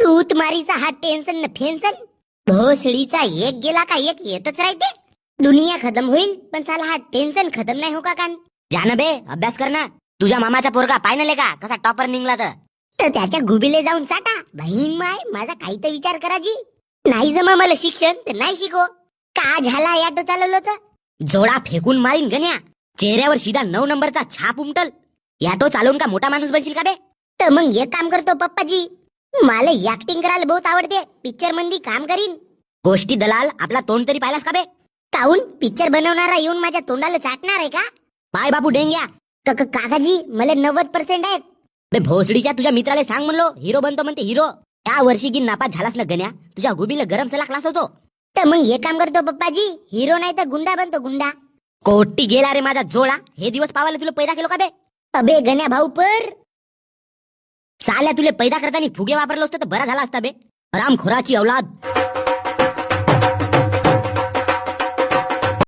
सूतमारीचा हा टेन्शन न फेन्शन, भोसडीचा एक गेला का एक येतच राहते. दुनिया खतम होईल पण साला हा टेन्शन खतम नाही हो का कान. जान बे, अभ्यास कर ना. तुझ्या मामाचा पोरगा पाय ना का कसा टॉपर निघला तर त्याच्या गुबिले जाऊन साटा. बहीण माय माझा काही तर विचार कराजी. नाही जमा मला शिक्षण तर नाही शिको. का झाला ऑटो चालवलं तर जोडा फेकून मारीन गण्या. चेहऱ्यावर सीधा 9 नंबरचा छाप उमटल. ऑटो चालवून का मोठा माणूस बनशील का बे? तर मग एक काम करतो पप्पाजी, मला ऍक्टिंग करायला बहुत आवडते. पिक्चर मध्ये काम करीन. गोष्टी दलाल आपला तोंड तरी पाहिलास का बे? काऊन पिक्चर बनवणारा येऊन माझ्या तोंडाला चाटणार आहे का? पाय बापू डेंग्या. काकाजी मला 90% आहेत. बे भोसडीच्या तुझ्या मित्राला सांग म्हणलो हिरो बनतो म्हणते हिरो. या वर्षी की नापास झालास ना गण्या, तुझ्या गुबीला गरम सला क्लास होतो. तर मग हे काम करतो पप्पाजी, हिरो नाही तर गुंडा बनतो गुंडा. कोटी गेला रे माझा जोडा. हे दिवस पावायला तुला पैदा केलो का बे? अबे गण्या भाऊ पर साल्या तुले पैदा करताना फुगे वापरलो असतो तर बरा झाला असता बे. रामखोराची औलाद.